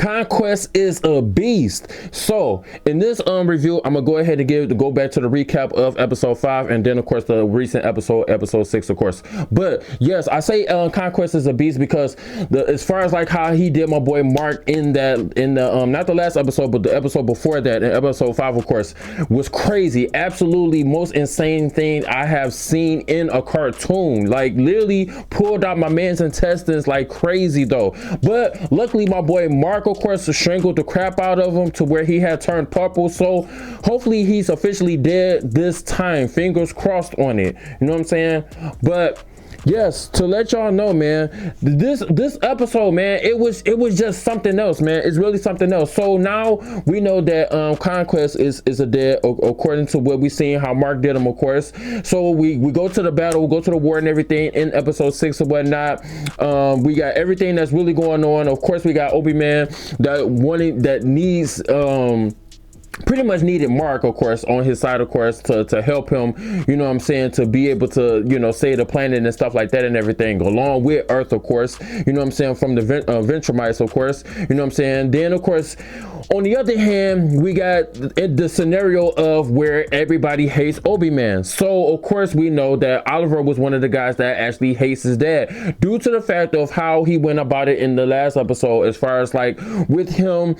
Conquest is a beast. So in this review, I'm gonna go ahead and go back to the recap of episode 5, and then of course the recent episode 6, of course. But yes, I say Conquest is a beast because as far as like how he did my boy Mark in the not the last episode, but the episode before that, in episode 5, of course, was crazy. Absolutely most insane thing I have seen in a cartoon. Like literally pulled out my man's intestines like crazy though. But luckily my boy Mark, of course, strangled the crap out of him to where he had turned purple. So hopefully he's officially dead this time. Fingers crossed on it. You know what I'm saying? But yes, to let y'all know, man, this episode, man, it was just something else, man. It's really something else. So now we know that Conquest is a dead, according to what we seen how Mark did him, of course. So we go to the battle, we go to the war and everything in episode 6 or whatnot. We got everything that's really going on. Of course, we got Obi-Man that needs pretty much needed Mark, of course, on his side, of course, to help him, you know what I'm saying, to be able to, you know, save the planet and stuff like that and everything, along with Earth, of course, you know what I'm saying, from the Ventramites, of course, you know what I'm saying. Then, of course, on the other hand, we got the scenario of where everybody hates Obi-Man. So, of course, we know that Oliver was one of the guys that actually hates his dad due to the fact of how he went about it in the last episode, as far as like with him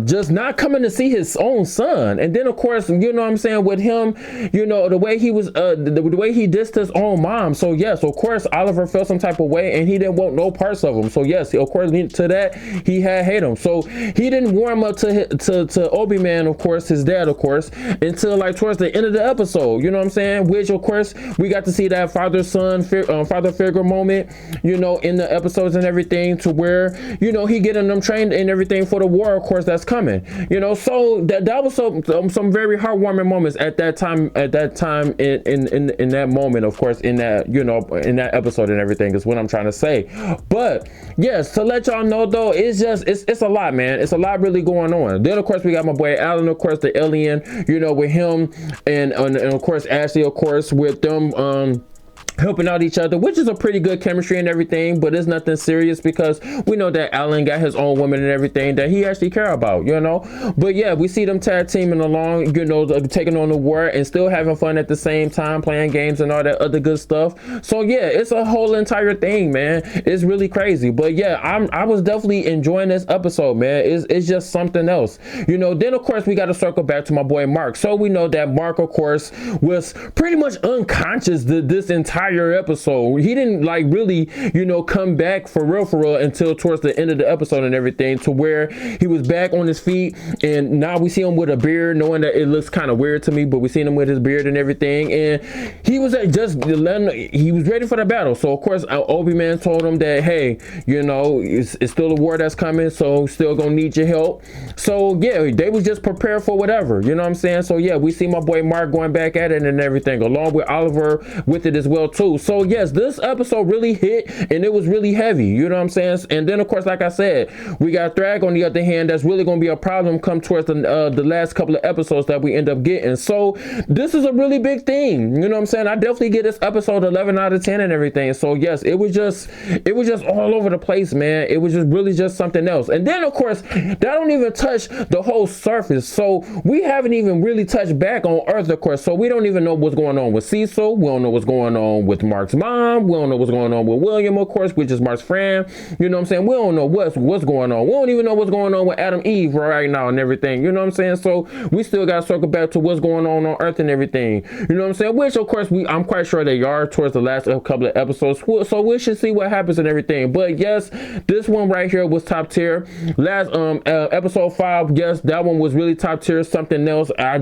just not coming to see his own son. And then of course, you know what I'm saying, with him, you know, the way he was the way he dissed his own mom. So yes, of course Oliver felt some type of way and he didn't want no parts of him. So yes, of course, to that he had hate him. So he didn't warm up to Obi-Man, of course, his dad, of course, until like towards the end of the episode, you know what I'm saying, which of course we got to see that father figure moment, you know, in the episodes and everything, to where, you know, he getting them trained and everything for the war, of course, that's coming, you know. So that was some very heartwarming moments at that time in that moment, of course, in that, you know, in that episode and everything is what I'm trying to say. But yes, to let y'all know though, it's a lot, man. It's a lot really going on. Then of course we got my boy Alan, of course, the alien, you know, with him and of course Ashley, of course, with them helping out each other, which is a pretty good chemistry and everything, but it's nothing serious because we know that Alan got his own woman and everything that he actually care about, you know. But yeah, we see them tag teaming along, you know, taking on the war and still having fun at the same time, playing games and all that other good stuff. So yeah, it's a whole entire thing, man. It's really crazy. But yeah, I was definitely enjoying this episode, man. It's just something else, you know. Then of course we got to circle back to my boy Mark. So we know that Mark, of course, was pretty much unconscious this entire episode. He didn't like really, you know, come back for real until towards the end of the episode and everything, to where he was back on his feet. And now we see him with a beard, knowing that it looks kind of weird to me, but we seen him with his beard and everything, and he was he was ready for the battle. So of course Obi-Man told him that, hey, you know, it's still a war that's coming, so still gonna need your help. So yeah, they was just prepared for whatever, you know what I'm saying. So yeah, we see my boy Mark going back at it and everything, along with Oliver with it as well too. So yes, this episode really hit and it was really heavy, you know what I'm saying. And then of course, like I said, we got Thrag on the other hand, that's really going to be a problem come towards the last couple of episodes that we end up getting. So this is a really big thing, you know what I'm saying. I definitely get this episode 11 out of 10 and everything. So yes, it was just all over the place, man. It was just really just something else. And then of course, that don't even touch the whole surface. So we haven't even really touched back on Earth, of course. So we don't even know what's going on with Cecil. We don't know what's going on with Mark's mom. We don't know what's going on with William, of course, which is Mark's friend. You know what I'm saying? We don't know what's going on. We don't even know what's going on with Adam Eve right now and everything. You know what I'm saying? So we still got to circle back to what's going on Earth and everything. You know what I'm saying? Which of course I'm quite sure they are towards the last couple of episodes. So we should see what happens and everything. But yes, this one right here was top tier. Last episode 5, yes, that one was really top tier. Something else. I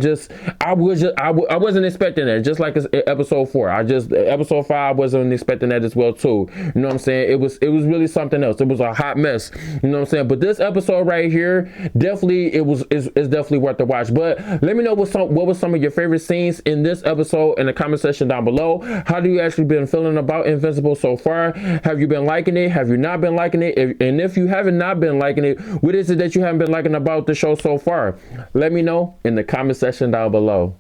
wasn't expecting that. Just like episode 4. Episode 5 wasn't expecting that as well too. You know what I'm saying? It was really something else. It was a hot mess. You know what I'm saying? But this episode right here, definitely it's definitely worth the watch. But let me know what was some of your favorite scenes in this episode in the comment section down below. How do you actually been feeling about Invincible so far? Have you been liking it? Have you not been liking it? And if you haven't not been liking it, what is it that you haven't been liking about the show so far? Let me know in the comment section down below.